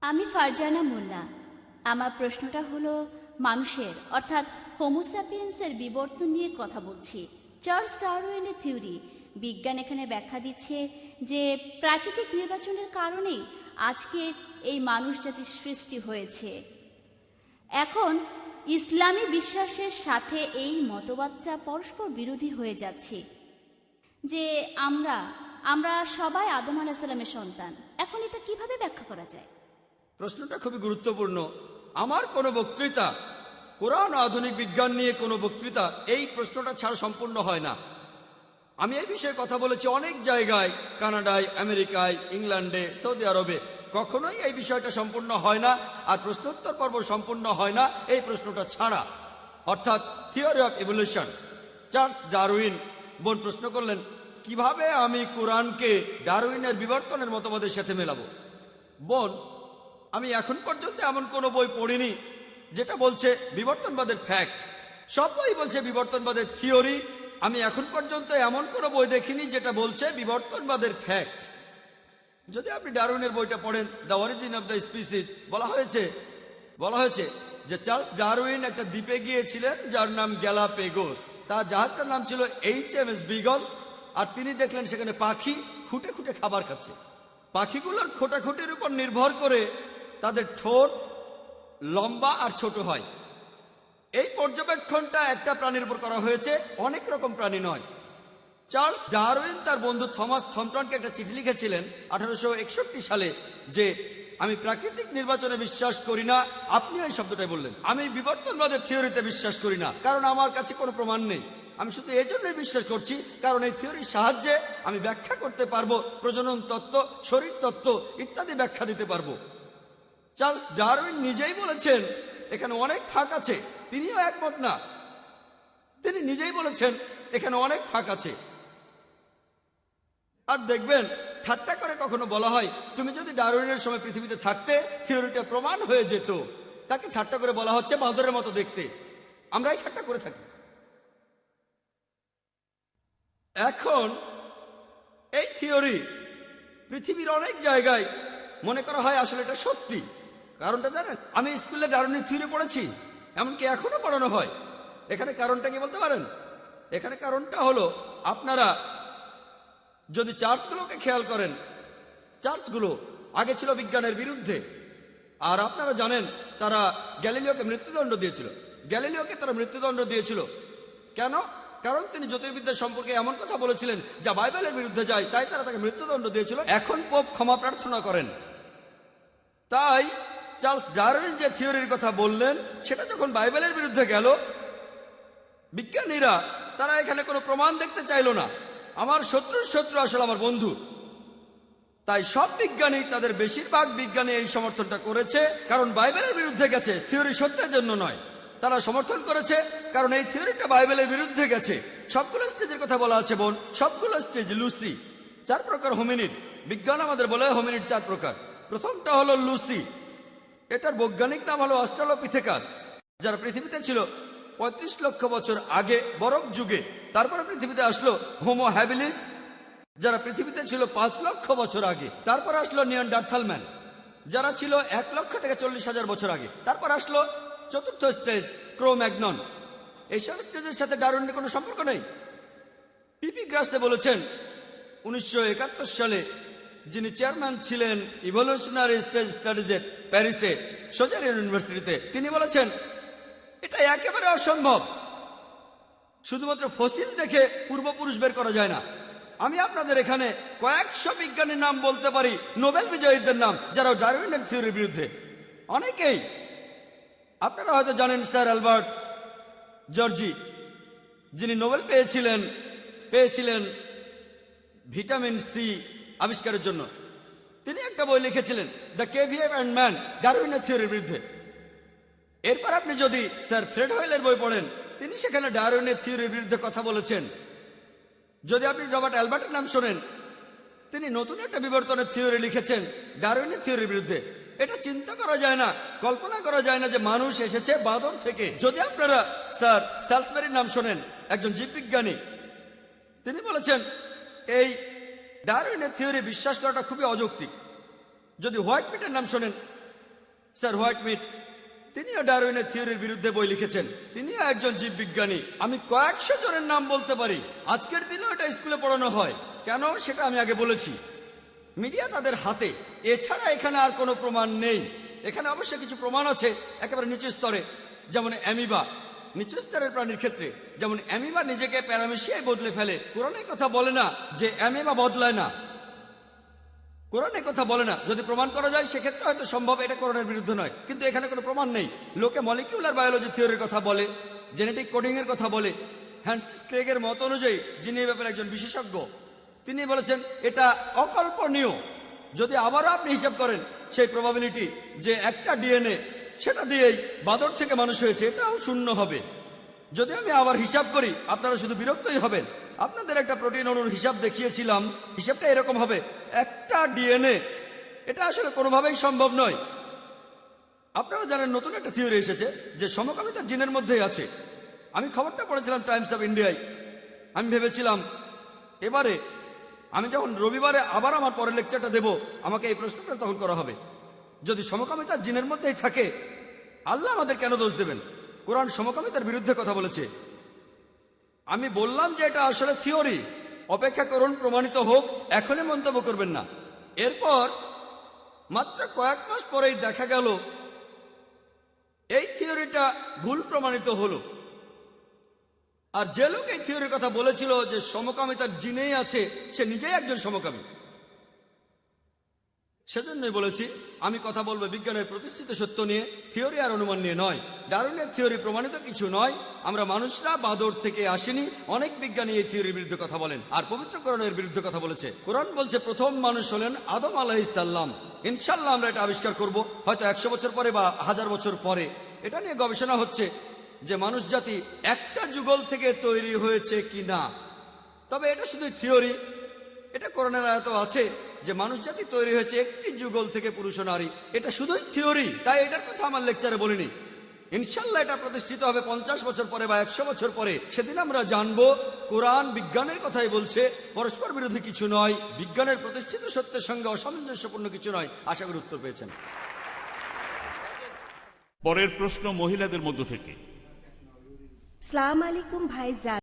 Speaker 1: আমি ফারজানা মোল্লা। আমার প্রশ্নটা হলো মানুষের অর্থাৎ হোমোস্যাপিয়েন্সের বিবর্তন নিয়ে কথা বলছি। চার্লস ডারউইনের থিওরি, বিজ্ঞান এখানে ব্যাখ্যা দিচ্ছে যে প্রাকৃতিক নির্বাচনের কারণেই আজকে এই মানুষ জাতির সৃষ্টি হয়েছে। এখন ইসলামী বিশ্বাসের সাথে এই মতবাদটা পরস্পর বিরোধী হয়ে যাচ্ছে যে আমরা সবাই আদম আলাইহিস সালামের সন্তান। এখন এটা কিভাবে ব্যাখ্যা করা যায়?
Speaker 2: প্রশ্নটা খুবই গুরুত্বপূর্ণ। আমার কোনো বক্তৃতা, কোরআন ও আধুনিক বিজ্ঞান নিয়ে কোনো বক্তৃতা এই প্রশ্নটা ছাড়া সম্পূর্ণ হয় না। আমি এই বিষয়ে কথা বলেছি অনেক জায়গায়, কানাডায়, আমেরিকায়, ইংল্যান্ডে, সৌদি আরবে। কখনোই এই বিষয়টা সম্পূর্ণ হয় না, আর প্রশ্নোত্তর পর্ব সম্পূর্ণ হয় না এই প্রশ্নটা ছাড়া, অর্থাৎ theory of evolution. Charles Darwin বোন প্রশ্ন করলেন কিভাবে আমি কোরআনকে ডারউইনের বিবর্তনের মতবাদের সাথে মেলাবো। বোন, আমি এখন পর্যন্ত এমন কোনো বই পড়িনি যেটা বলছে বিবর্তনবাদের ফ্যাক্ট। সব বই বলছে বিবর্তনবাদের থিওরি। আমি এখন পর্যন্ত এমন কোনো বই দেখিনি যেটা বলছে বিবর্তনবাদের ফ্যাক্ট। যদি আপনি ডারউইনের বইটা পড়েন, the origin of the species, বলা হয়েছে যে চার্লস ডারউইন একটা দ্বীপে গিয়েছিলেন যার নাম গ্যালাপেগোস। তার জাহাজটার নাম ছিল HMS বিগল। আর তিনি দেখলেন সেখানে পাখি খুঁটে খুঁটে খাবার খাচ্ছে। পাখিগুলোর খোঁটাখুটির উপর নির্ভর করে তাদের ঠোঁট লম্বা আর ছোট হয়। এই পর্যবেক্ষণটা একটা প্রাণীর উপর করা হয়েছে, অনেক রকম প্রাণী নয়। চার্লস ডারউইন তার বন্ধু থমাস থমটনকে একটা চিঠি লিখেছিলেন 1861 সালে যে আমি প্রাকৃতিক নির্বাচনে বিশ্বাস করি না। আপনি এই শব্দটাই বললেন। আমি বিবর্তনবাদের থিওরিতে বিশ্বাস করি না, কারণ আমার কাছে কোনো প্রমাণ নেই। আমি শুধু এই জন্যই বিশ্বাস করছি কারণ এই থিওরির সাহায্যে আমি ব্যাখ্যা করতে পারবো, প্রজনন তত্ত্ব, শরীর তত্ত্ব ইত্যাদি ব্যাখ্যা দিতে পারবো। চার্লস ডারউইন নিজেই বলেছেন এখানে অনেক ফাঁক আছে, তিনিও একমত না। তিনি নিজেই বলেছেন এখানে অনেক ফাঁক আছে। আর দেখবেন ঠাট্টা করে কখনো বলা হয়, তুমি যদি ডারউইনের সময় পৃথিবীতে থাকতে থিওরিটা প্রমাণ হয়ে যেত। তাকে ঠাট্টা করে বলা হচ্ছে বাঁদরের মতো দেখতে। আমরাই ঠাট্টা করে থাকি। এখন এই থিওরি পৃথিবীর অনেক জায়গায় মনে করা হয় আসলে এটা সত্যি। কারণটা জানেন? আমি স্কুলে ডারউইনের থিওরি পড়েছি, এমনকি এখনো পড়ানো হয়। এখানে কারণটা কি বলতে পারেন? এখানে কারণটা হলো, আপনারা যদি চার্চগুলোকে খেয়াল করেন, চার্চগুলো আগে ছিল বিজ্ঞানের বিরুদ্ধে। আর আপনারা জানেন তারা গ্যালিলিওকে মৃত্যুদণ্ড দিয়েছিল। গ্যালিলিওকে তারা মৃত্যুদণ্ড দিয়েছিল কেন? কারণ তিনি জ্যোতির্বিদ্যা সম্পর্কে এমন কথা বলেছিলেন যা বাইবেলের বিরুদ্ধে যায়, তাই তারা তাকে মৃত্যুদণ্ড দিয়েছিল। এখন পোপ ক্ষমা প্রার্থনা করেন। তাই চার্লস ডারউইন যে থিওরির কথা বললেন সেটা যখন বাইবেলের বিরুদ্ধে গেল, বিজ্ঞানীরা তারা এখানে কোনো প্রমাণ দেখতে চাইল না। আমার শত্রুর শত্রু আসলে আমার বন্ধু। তাই সব বিজ্ঞানী, তাদের বেশিরভাগ বিজ্ঞানী এই সমর্থনটা করেছে কারণ বাইবেলের বিরুদ্ধে গেছে, থিওরি সত্যের জন্য নয়। তারা সমর্থন করেছে কারণ এই থিওরিটা বাইবেলের বিরুদ্ধে গেছে। সবগুলো স্টেজের কথা বলা আছে বোন, সবগুলো স্টেজ। লুসি 4 প্রকার হোমিনিড। বিজ্ঞান আমাদের বলে হোমিনিড 4 প্রকার। প্রথমটা হলো লুসি, এটার বৈজ্ঞানিক নাম হলো অস্ট্রালোপিথেকাস, যারা পৃথিবীতে ছিল 35 লক্ষ বছর আগে বরফ যুগে। তারপরে পৃথিবীতে আসলো হোমো হ্যাবিলিস, যারা পৃথিবীতে ছিল 5 লক্ষ বছর আগে। তারপর আসলো নিয়ানডার্থাল ম্যান, যারা ছিল 1 লক্ষ থেকে 40,000 বছর আগে। তারপর আসলো চতুর্থ স্টেজ ক্রো-ম্যাগনন। এইসব স্টেজের সাথে ডারউইনের কোনো সম্পর্ক নেই। পিপি গ্রাসে বলেছেন 1971 সালে, যিনি চেয়ারম্যান ছিলেন ইভলিউশনারি স্টেজ স্টাডিজের প্যারিসে সোজার ইউনিভার্সিটিতে, তিনি বলেছেন এটা একেবারে অসম্ভব। শুধুমাত্র ফসিল দেখে পূর্বপুরুষ বের করা যায় না। আমি আপনাদের এখানে কয়েকশো বিজ্ঞানীর নাম বলতে পারি, নোবেল বিজয়ীদের নাম, যারা ডারউইনের থিওরির বিরুদ্ধে। অনেকেই আপনারা হয়তো জানেন স্যার অ্যালবার্ট জর্জি, যিনি নোবেল পেয়েছিলেন ভিটামিন সি আবিষ্কারের জন্য। তিনি একটা বই লিখেছিলেন দ্য কেভিএফ অ্যান্ড ম্যান, ডারউইনের থিওরির বিরুদ্ধে। এরপর আপনি যদি স্যার ফ্রেড হোয়েলের বই পড়েন, তিনি সেখানে ডারউইনের থিওরির বিরুদ্ধে কথা বলেছেন। যদি আপনি রবার্ট অ্যালবার্টের নাম শোনেন, তিনি নতুন একটা বিবর্তনের থিওরি লিখেছেন ডারউইনের থিওরির বিরুদ্ধে। এটা চিন্তা করা যায় না, কল্পনা করা যায় না যে মানুষ এসেছে বাঁদর থেকে। যদি আপনারা স্যার স্যালসবেরির নাম শোনেন, একজন জীববিজ্ঞানী, তিনি বলেছেন এই ডারউইনের থিওরি বিশ্বাস করাটা খুবই অযৌক্তিক। যদি হোয়াইট মিটের নাম শোনেন, স্যার হোয়াইট মিট, তিনিও ডারউইনের থিওরির বিরুদ্ধে বই লিখেছেন। তিনিও একজন জীববিজ্ঞানী। আমি কয়েকশো জনের নাম বলতে পারি। আজকের দিনেও এটা স্কুলে পড়ানো হয়। কেন সেটা আমি আগে বলেছি। মিডিয়া তাদের হাতে, এছাড়া এখানে আর কোনো প্রমাণ নেই। এখানে অবশ্য কিছু প্রমাণ আছে একেবারে নিচু স্তরে, যেমন অ্যামিবা। নিচু স্তরের প্রাণীর ক্ষেত্রে যেমন অ্যামিবা নিজেকে প্যারামেশিয়ায় বদলে ফেলে। কোরআনে কথা বলে না যে অ্যামিবা বদলায় না, কোরআনে কথা বলে না। যদি প্রমাণ করা যায় সেক্ষেত্রে হয়তো সম্ভব, এটা কোরআনের বিরুদ্ধে নয়, কিন্তু এখানে কোনো প্রমাণ নেই। লোকে মলিকিউলার বায়োলজি থিওরির কথা বলে, জেনেটিক কোডিং এর কথা বলে। হ্যান্সিস ক্রেগের মত অনুযায়ী, যিনি এই ব্যাপারে একজন বিশেষজ্ঞ, তিনি বলেছেন এটা অকল্পনীয়। যদি আবারও আপনি হিসাব করেন সেই প্রবাবিলিটি যে একটা ডিএনএ সেটা দিয়েই বাঁদর থেকে মানুষ হয়েছে, এটাও শূন্য হবে। যদি আমি আবার হিসাব করি, আপনারা শুধু বিরক্তই হবেন। আপনাদের একটা প্রোটিন অণুর হিসাব দেখিয়েছিলাম, হিসাবটা এরকম হবে, একটা ডিএনএ। এটা আসলে কোনোভাবেই সম্ভব নয়। আপনারা জানেন নতুন একটা থিওরি এসেছে যে সমকামিতা জিনের মধ্যেই আছে। আমি খবরটা পড়েছিলাম টাইমস অফ ইন্ডিয়ায়। আমি ভেবেছিলাম এবারে আমি যখন রবিবারে আবার আমার পরের লেকচারটা দেব, আমাকে এই প্রশ্নটা তখন করা হবে, যদি সমকামিতা জিনের মধ্যেই থাকে, আল্লাহ আমাদের কেন দোষ দেবেন? কোরআন সমকামিতার বিরুদ্ধে কথা বলেছে। আমি বললাম যে এটা আসলে থিওরি, অপেক্ষা করুন প্রমাণিত হোক, এখনই মন্তব্য করবেন না। এরপর মাত্র কয়েক মাস পরেই দেখা গেল এই থিওরিটা ভুল প্রমাণিত হলো। আর যে লোক এই থিওরির কথা বলেছিল যে সমকামিতার জিনেই আছে, সে নিজেই একজন সমকামী। সেজন্যই বলেছি আমি কথা বলবো বিজ্ঞানের প্রতিষ্ঠিত সত্য নিয়ে, থিওরি আর অনুমান নিয়ে নয়। ডারউইনের থিওরি প্রমাণিত কিছু নয়। আমরা মানুষরা বাঁদর থেকে আসেনি। অনেক বিজ্ঞানী এই থিওরির বিরুদ্ধে কথা বলেন, আর পবিত্র কোরআনের বিরুদ্ধে কথা বলেছে। কোরআন বলছে প্রথম মানুষ হলেন আদম আলাইহিস সালাম। ইনশাল্লাহ আমরা এটা আবিষ্কার করব, হয়তো 100 বছর পরে বা 1000 বছর পরে। এটা নিয়ে গবেষণা হচ্ছে যে মানুষ জাতি একটা যুগল থেকে তৈরি হয়েছে কিনা। তবে এটা শুধু থিওরি, এটা কোরআনের আয়াতও আছে যে মানুষ জাতি তৈরি হয়েছে একটি যুগল থেকে পুরুষ ও নারী। এটা শুধুই থিওরি, তাই এটার কথা আমার লেকচারে বলিনি। ইনশাল্লাহ এটা প্রতিষ্ঠিত হবে 50 বছর পরে বা 100 বছর পরে। সেদিন আমরা জানবো কোরআন বিজ্ঞানের কথাই বলছে, পরস্পর বিরোধী কিছু নয়, বিজ্ঞানের প্রতিষ্ঠিত সত্যের সঙ্গে অসামঞ্জস্যপূর্ণ কিছু নয়। আশা করি উত্তর পেয়েছেন।
Speaker 4: পরের প্রশ্ন মহিলাদের মধ্য থেকে।
Speaker 5: সালাম আলাইকুম ভাইজান।